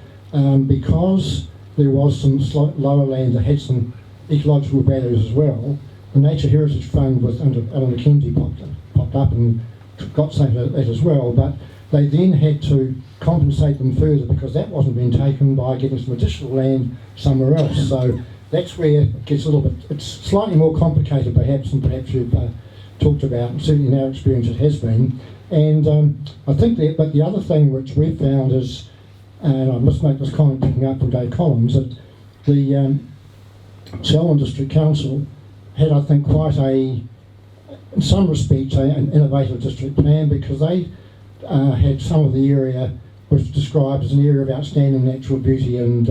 S10: because there was some lower land that had some ecological values as well, the Nature Heritage Fund with under Alan McKenzie popped up and got some of that as well, but they then had to compensate them further because that wasn't being taken by getting some additional land somewhere else. So that's where it gets a little bit, it's slightly more complicated perhaps than perhaps you've talked about, and certainly in our experience it has been. And I think that, but the other thing which we've found is, and I must make this comment picking up from Dave Collins, that the Selwyn District Council had, I think, quite a, in some respects, an innovative district plan, because they had some of the area was described as an area of outstanding natural beauty and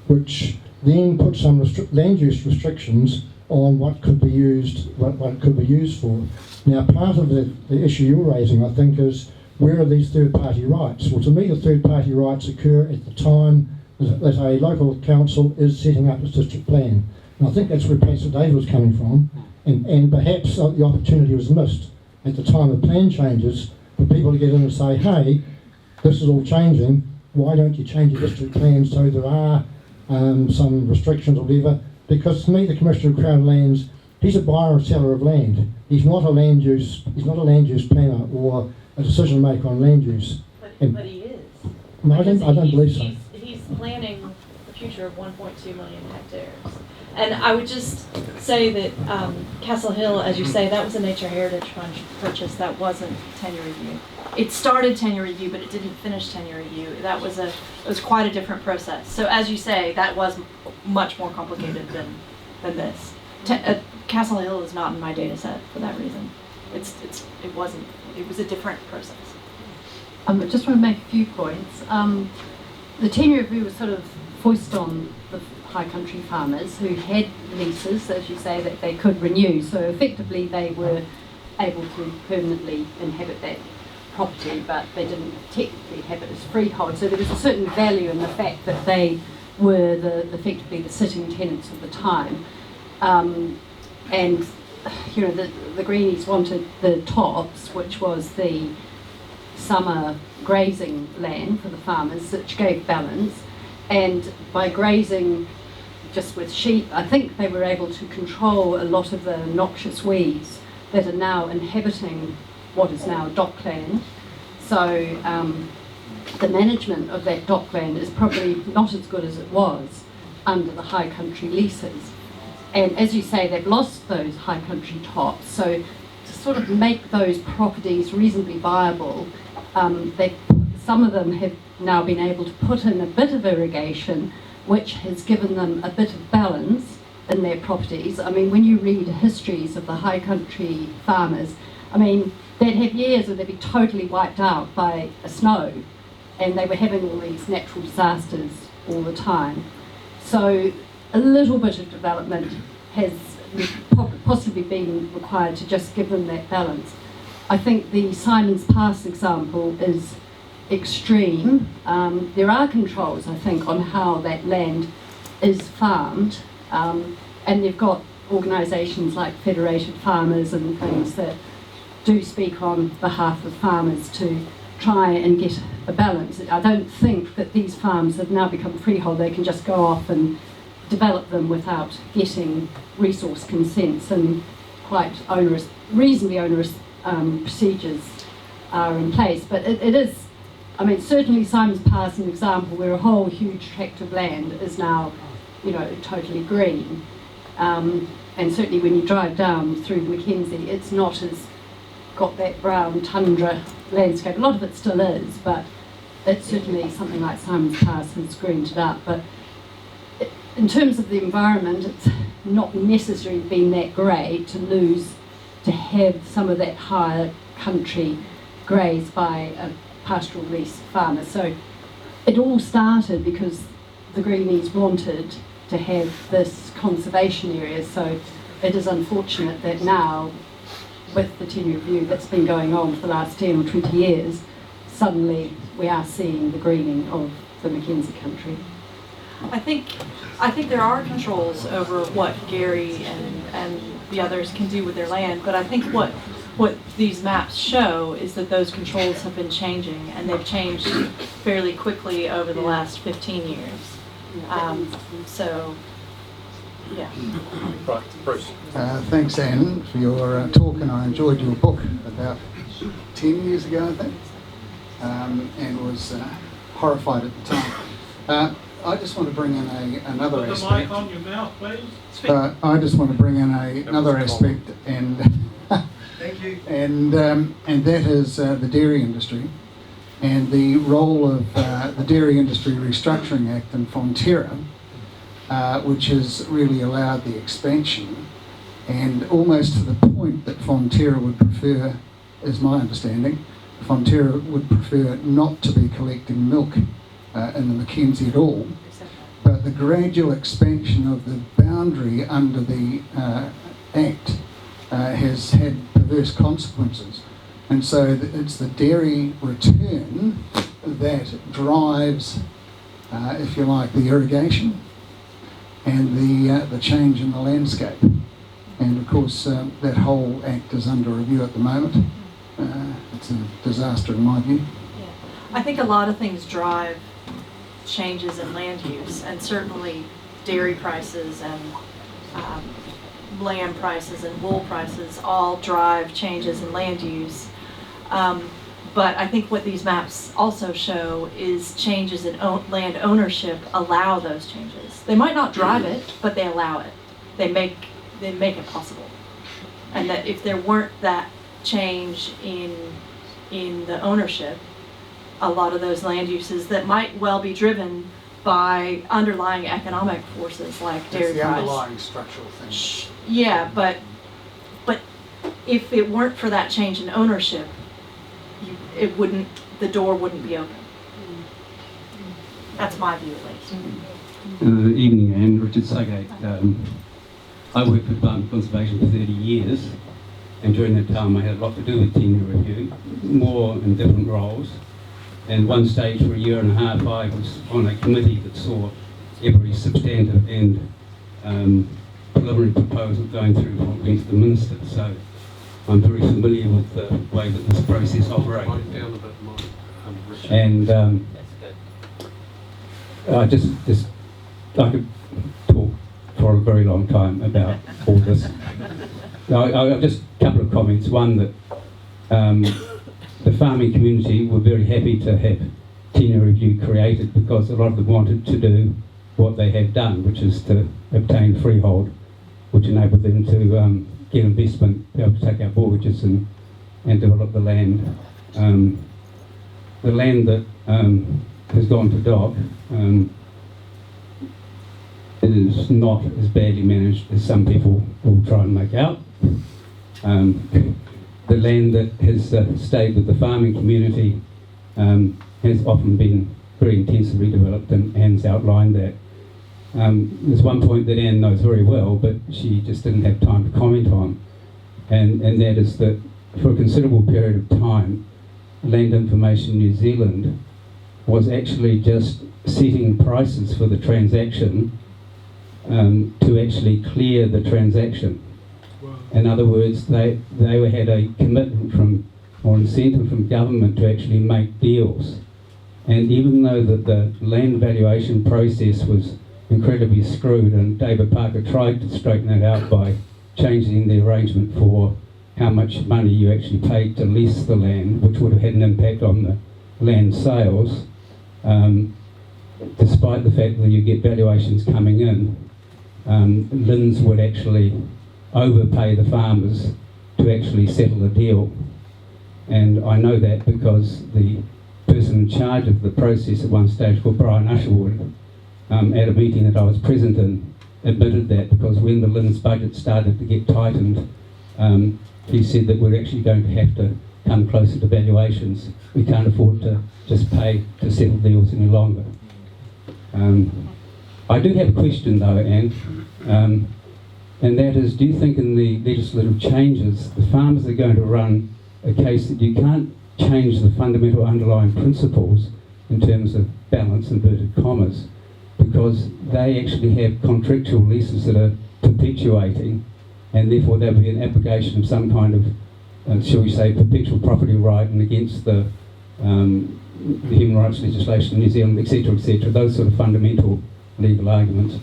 S10: which then put some land use restrictions on what could be used, what it could be used for. Now, part of the issue you're raising, I think, is where are these third-party rights? Well, to me, the third-party rights occur at the time that a local council is setting up its district plan. And I think that's where Pastor David was coming from, and perhaps the opportunity was missed at the time of plan changes for people to get in and say, hey, this is all changing, why don't you change your district plan so there are some restrictions or whatever? Because to me, the Commissioner of Crown Lands, he's a buyer and seller of land. He's not a land use planner or a decision maker on land use.
S3: But he is.
S10: No, I don't believe so.
S3: He's planning the future of 1.2 million hectares. And I would just say that Castle Hill, as you say, that was a Nature Heritage Fund purchase. That wasn't tenure review. It started tenure review, but it didn't finish tenure review. It was quite a different process. So as you say, that was much more complicated than this. Castle Hill is not in my data set for that reason. It was a different process.
S11: I just want to make a few points. The tenure review was sort of foisted on the high country farmers who had leases, as you say, that they could renew. So effectively they were able to permanently inhabit that property, but they didn't technically have it as freehold. So there was a certain value in the fact that they were effectively the sitting tenants of the time. And you know, the Greenies wanted the tops, which was the summer grazing land for the farmers, which gave balance. And by grazing just with sheep, I think they were able to control a lot of the noxious weeds that are now inhabiting what is now dockland. So the management of that dockland is probably not as good as it was under the high country leases. And as you say, they've lost those high country tops. So to sort of make those properties reasonably viable, some of them have now been able to put in a bit of irrigation, which has given them a bit of balance in their properties. I mean, when you read histories of the high country farmers, I mean, they'd have years where they'd be totally wiped out by a snow, and they were having all these natural disasters all the time. So a little bit of development has possibly been required to just give them that balance. I think the Simons Pass example is extreme. There are controls, I think, on how that land is farmed, and you've got organisations like Federated Farmers and things that do speak on behalf of farmers to try and get a balance. I don't think that these farms have now become freehold. They can just go off and develop them without getting resource consents, and quite onerous, reasonably onerous procedures are in place. But it is, I mean, certainly Simons Pass is an example where a whole huge tract of land is now, you know, totally green. And certainly when you drive down through Mackenzie, it's not as got that brown tundra landscape. A lot of it still is, but it's certainly something like Simons Pass has greened it up. But in terms of the environment, it's not necessarily been that great to have some of that higher country grazed by a pastoral lease farmer. So it all started because the Greenies wanted to have this conservation area. So it is unfortunate that now, with the tenure review that's been going on for the last 10 or 20 years, suddenly we are seeing the greening of the Mackenzie country.
S3: I think there are controls over what Gary and the others can do with their land, but I think what these maps show is that those controls have been changing, and they've changed fairly quickly over the last 15 years. So, yeah.
S5: Right, Bruce.
S12: Thanks, Anne, for your talk, and I enjoyed your book about 10 years ago, I think, and was horrified at the time. I just want to bring in another aspect.
S2: Put the mic on your mouth, please.
S12: I just want to bring in another aspect, and thank you. And that is the dairy industry, and the role of the Dairy Industry Restructuring Act in Fonterra, which has really allowed the expansion, and almost to the point that Fonterra would prefer, is my understanding, Fonterra would prefer not to be collecting milk in the Mackenzie at all, but the gradual expansion of the boundary under the Act has had perverse consequences. And so it's the dairy return that drives, if you like, the irrigation and the change in the landscape. And of course, that whole Act is under review at the moment. It's a disaster in my view.
S3: Yeah. I think a lot of things drive changes in land use, and certainly dairy prices and lamb prices and wool prices all drive changes in land use. But I think what these maps also show is changes in land ownership allow those changes. They might not drive it, but they allow it. They make it possible. And that if there weren't that change in the ownership, a lot of those land uses that might well be driven by underlying economic forces like dairy price.
S12: It's the underlying structural thing.
S3: Yeah, but if it weren't for that change in ownership, the door wouldn't be open. That's my view, at least.
S13: Evening, Anne. Richard Sugate. I worked for Department of Conservation for 30 years, and during that time I had a lot to do with tenure review, more in different roles. And one stage for a year and a half I was on a committee that saw every substantive and preliminary proposal going through before it went to the minister. So I'm very familiar with the way that this process operates. And I could talk for a very long time about all this. I've just a couple of comments. One, that the farming community were very happy to have tenure review created because a lot of them wanted to do what they have done, which is to obtain freehold, which enabled them to get investment, be able to take out mortgages and develop the land. The land that has gone to dock is not as badly managed as some people will try and make out. The land that has stayed with the farming community has often been very intensively developed, and Anne's outlined that. There's one point that Anne knows very well, but she just didn't have time to comment on, and that is that for a considerable period of time, Land Information New Zealand was actually just setting prices for the transaction to actually clear the transaction. In other words, they had a commitment from, or incentive from government to actually make deals. And even though that the land valuation process was incredibly screwed, and David Parker tried to straighten it out by changing the arrangement for how much money you actually paid to lease the land, which would have had an impact on the land sales, despite the fact that you get valuations coming in, LINZ would actually overpay the farmers to actually settle the deal. And I know that because the person in charge of the process at one stage, called Brian Usherwood, at a meeting that I was present in, admitted that, because when the LINZ budget started to get tightened, he said that we're actually going to have to come closer to valuations. We can't afford to just pay to settle deals any longer. I do have a question though, Anne, and that is, do you think in the legislative changes, the farmers are going to run a case that you can't change the fundamental underlying principles in terms of balance, inverted commas, because they actually have contractual leases that are perpetuating, and therefore there will be an application of some kind of, shall we say, perpetual property right, and against the human rights legislation in New Zealand, etc., those sort of fundamental legal arguments.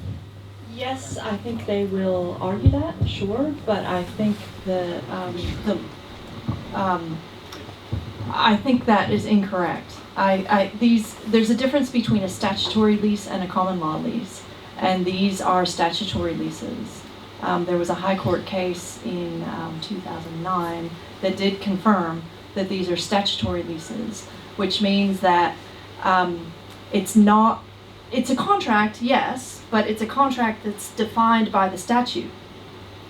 S3: Yes, I think they will argue that, sure, but I think I think that is incorrect. There's a difference between a statutory lease and a common law lease, and these are statutory leases. There was a High Court case in 2009 that did confirm that these are statutory leases, which means that it's a contract, yes, but it's a contract that's defined by the statute,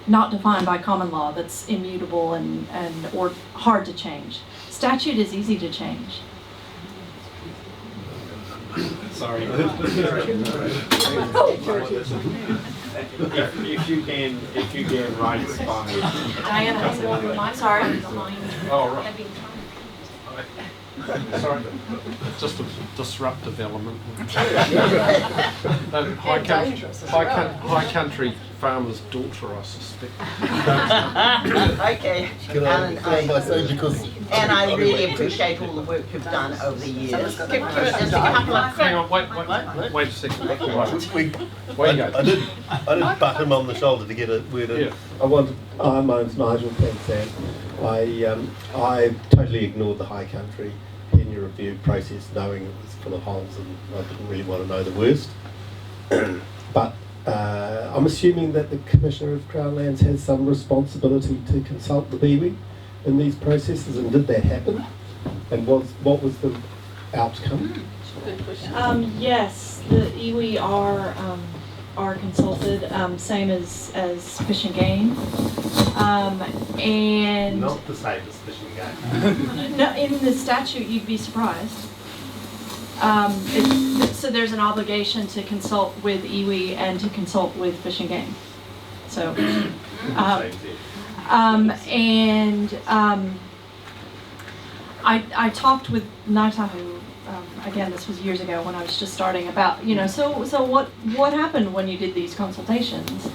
S3: not defined by common law, that's immutable and or hard to change. Statute is easy to change.
S5: Sorry. If you can write by
S3: Diana has one with mine. Sorry.
S1: Oh, right. Sorry, just a disruptive element. High country farmer's daughter, I suspect.
S14: Okay, and I really appreciate all the work you've done over the years. Just a couple of...
S1: Hang on, wait a second.
S15: I did butt him on the shoulder to get a word in.
S16: Yeah. My name's Nigel, thanks, Anne. I totally ignored the High Country tenure review process, knowing it was full of holes and I didn't really want to know the worst. But I'm assuming that the Commissioner of Crown Lands has some responsibility to consult the iwi in these processes, and did that happen? And what was the outcome?
S3: Good question. Yes, the iwi are consulted, same as Fish and Game, and
S15: Not the same as Fish and Game.
S3: no, in the statute you'd be surprised. So there's an obligation to consult with iwi and to consult with Fish and Game. So, I talked with Naitahu. Again, this was years ago when I was just starting, about, so what happened when you did these consultations?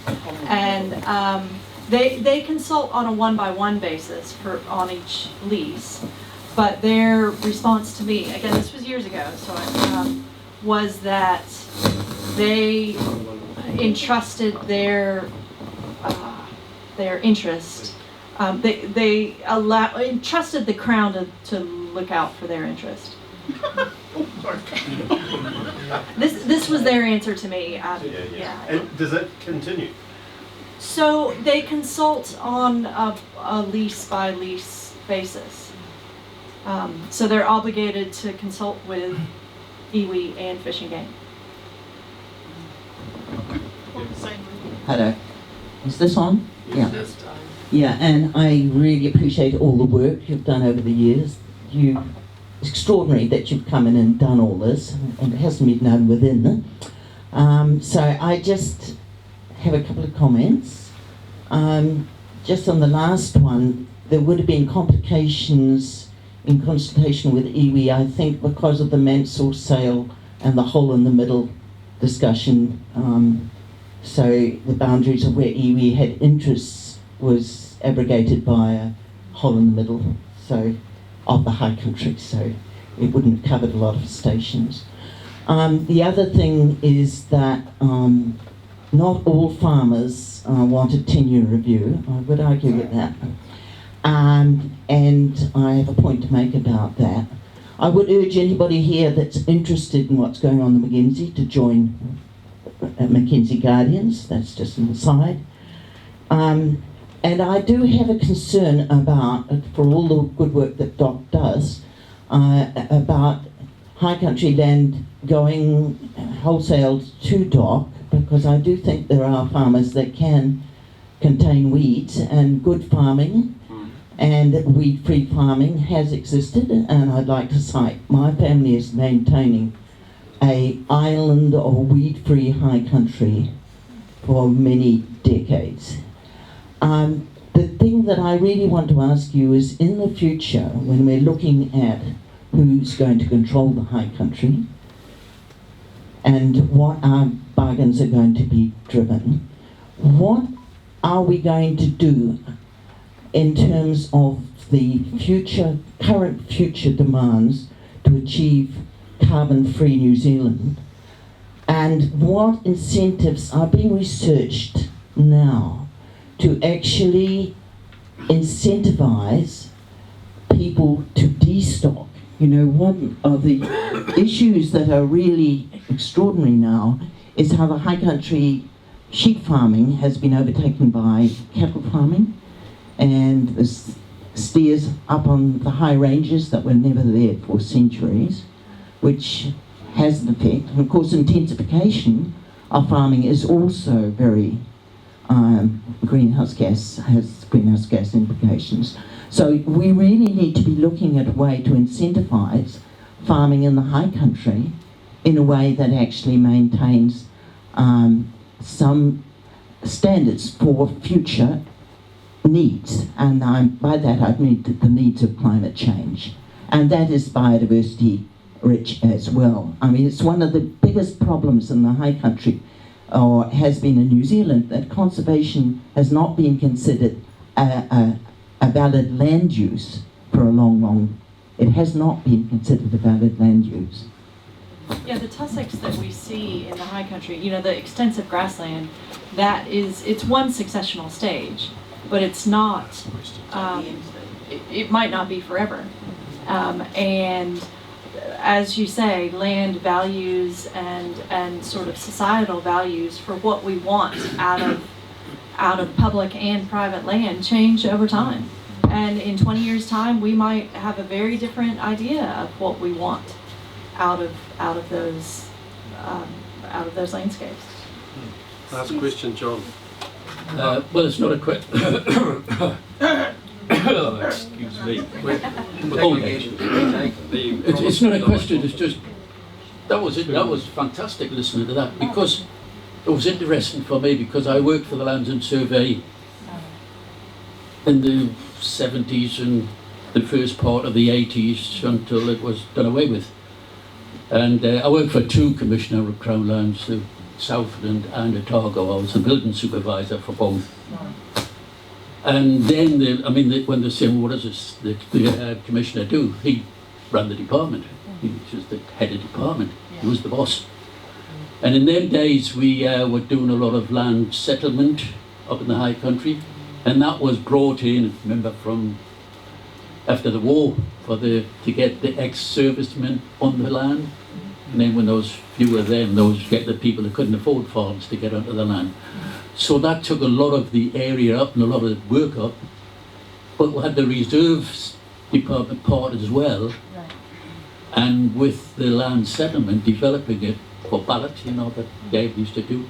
S3: And they consult on a one-by-one basis on each lease. But their response to me, again, this was years ago, so was that they entrusted their interest. They entrusted the Crown to look out for their interest. This was their answer to me. Yeah.
S15: And does that continue?
S3: So they consult on a lease by lease basis. So they're obligated to consult with iwi and Fish and Game.
S14: Hello. Is this on? Yeah. Yeah, and I really appreciate all the work you've done over the years. It's extraordinary that you've come in and done all this, and it hasn't been done within. So I just have a couple of comments. Just on the last one, there would have been complications in consultation with iwi, I think, because of the Mansell sale and the hole in the middle discussion. So the boundaries of where iwi had interests was abrogated by a hole in the middle, so of the high country, so it wouldn't have covered a lot of stations. The other thing is that not all farmers want a 10-year review. I would argue with that. And I have a point to make about that. I would urge anybody here that's interested in what's going on in Mackenzie to join Mackenzie Guardians. That's just an aside. And I do have a concern about, for all the good work that Doc does, about high country land going wholesale to Doc, because I do think there are farmers that can contain weeds, and good farming and weed-free farming has existed, and I'd like to cite my family is maintaining a island or weed-free high country for many decades. The thing that I really want to ask you is, in the future, when we're looking at who's going to control the high country and what our bargains are going to be driven, what are we going to do in terms of the current future demands to achieve carbon-free New Zealand, and what incentives are being researched now to actually incentivize people to destock? You know, one of the issues that are really extraordinary now is how the high country sheep farming has been overtaken by cattle farming, and the steers up on the high ranges that were never there for centuries, which has an effect. And of course, intensification of farming is also very greenhouse gas implications. So we really need to be looking at a way to incentivize farming in the high country in a way that actually maintains some standards for future needs, and by that I mean the needs of climate change, and that is biodiversity rich as well. I mean, it's one of the biggest problems in the high country, or has been in New Zealand, that conservation has not been considered a valid land use for a long, it has not been considered a valid land use.
S3: Yeah, the tussocks that we see in the high country, you know, the extensive grassland, it's one successional stage, but it's not, it might not be forever. And as you say, land values and sort of societal values for what we want out of public and private land change over time. And in 20 years' time, we might have a very different idea of what we want out of those landscapes.
S1: Last question, John.
S2: Well, it's not a question. Excuse me. It's not a question. It's just that was it. That was fantastic listening to that, because it was interesting for me, because I worked for the Lands and Survey in the 70s and the first part of the 80s until it was done away with. And I worked for two Commissioner of Crown Lands, the Southland and Otago. I was the building supervisor for both. And then, when they said, what does the commissioner do? He ran the department. He was just the head of department. He was the boss. And in them days, we were doing a lot of land settlement up in the high country. And that was brought in, remember, from after the war, to get the ex-servicemen on the land. And then when those few of them, those get the people that couldn't afford farms to get onto the land. So that took a lot of the area up and a lot of the work up. But we had the reserves department part as well. Right. And with the land settlement, developing it for ballot, that Dave used to do.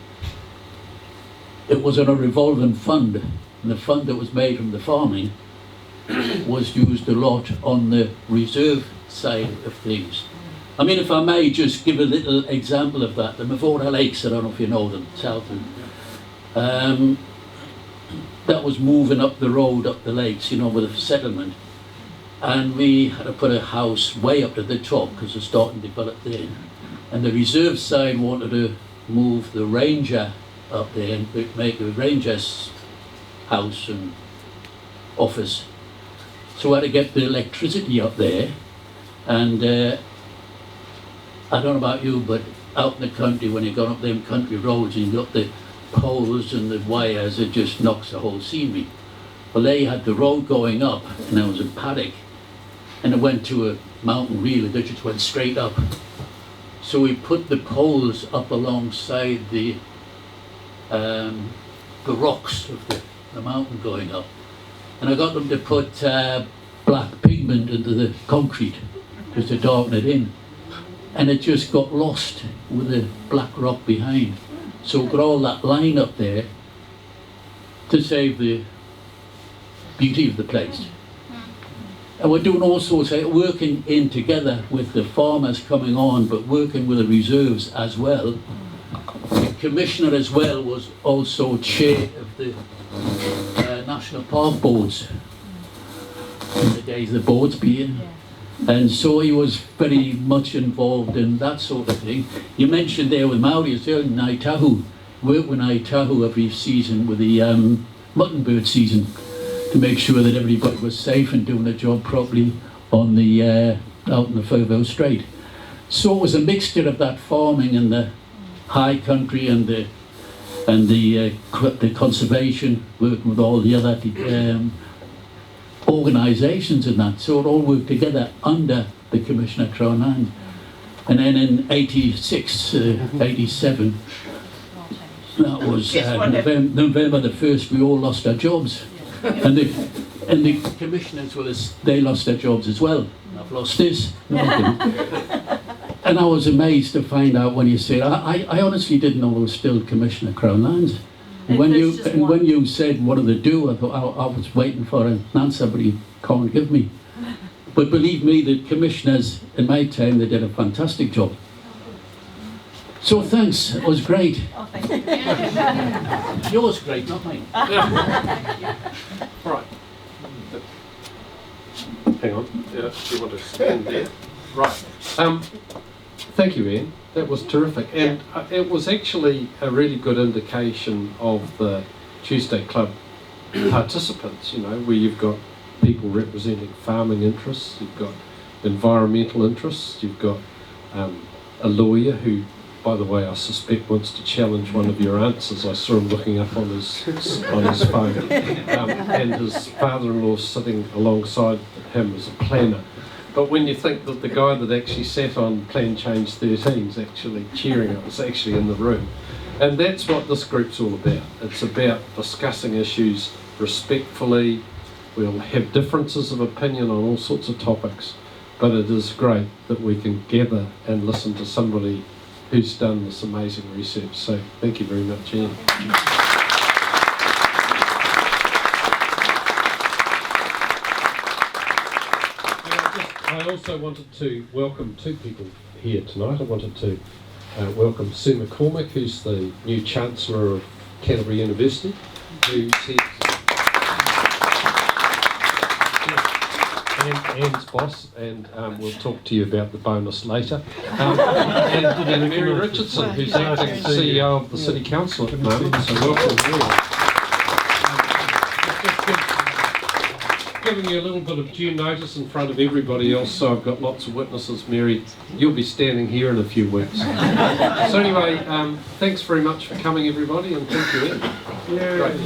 S2: It was on a revolving fund. And the fund that was made from the farming was used a lot on the reserve side of things. If I may just give a little example of that, the Mavora Lakes, I don't know if you know them, Southland. That was moving up the road, up the lakes, with a settlement. And we had to put a house way up to the top because it's starting to develop there. And the reserve side wanted to move the ranger up there and make a ranger's house and office. So we had to get the electricity up there. And I don't know about you, but out in the country, when you got up them country roads and you got the poles and the wires, it just knocks the whole scenery. Well, they had the road going up, and there was a paddock, and it went to a mountain reel, and it just went straight up. So we put the poles up alongside the rocks of the mountain going up, and I got them to put black pigment into the concrete just to darken it in, and it just got lost with the black rock behind. So we got all that line up there to save the beauty of the place. And we're doing all sorts of working in together with the farmers coming on, but working with the reserves as well. The commissioner as well was also chair of the National Park Boards, in the days of the boards being. And so he was very much involved in that sort of thing. You mentioned there with Maori as well, in Naitahu. Work with Naitahu every season with the mutton bird season to make sure that everybody was safe and doing their job properly on the out in the Furbo Strait. So it was a mixture of that farming and the high country and the conservation, working with all the other organisations and that, so it all worked together under the Commissioner Crown Land. And then in 86, 87, that was November the 1st, we all lost our jobs. And the commissioners, they lost their jobs as well. I've lost this. No, I didn't. And I was amazed to find out when you said, I honestly didn't know I was still Commissioner Crown Lands. And when you said, what do they do? I thought, I was waiting for an answer, but you can't give me. But believe me, the commissioners in my time, they did a fantastic job. So thanks, it was great.
S3: Oh, thank you.
S2: Yours great, not mine.
S1: Right. Hang on. Do you want to stand there? Right. Thank you, Ian. That was terrific, and it was actually a really good indication of the Tuesday Club participants, where you've got people representing farming interests, you've got environmental interests, you've got a lawyer who, by the way, I suspect wants to challenge one of your answers. I saw him looking up on his phone, and his father-in-law sitting alongside him as a planner. But when you think that the guy that actually sat on Plan Change 13 is actually cheering it, it's actually in the room. And that's what this group's all about. It's about discussing issues respectfully. We'll have differences of opinion on all sorts of topics, but it is great that we can gather and listen to somebody who's done this amazing research. So thank you very much, Ian. I also wanted to welcome two people here tonight. I wanted to welcome Sue McCormick, who's the new Chancellor of Canterbury University, who's here. Anne's boss, and we'll talk to you about the bonus later. And Mary Richardson, who's acting CEO of the City Council at the moment, so welcome Mary. Giving you a little bit of due notice in front of everybody else, so I've got lots of witnesses. Mary, you'll be standing here in a few weeks. So anyway, thanks very much for coming, everybody, and thank you, Ed. Great.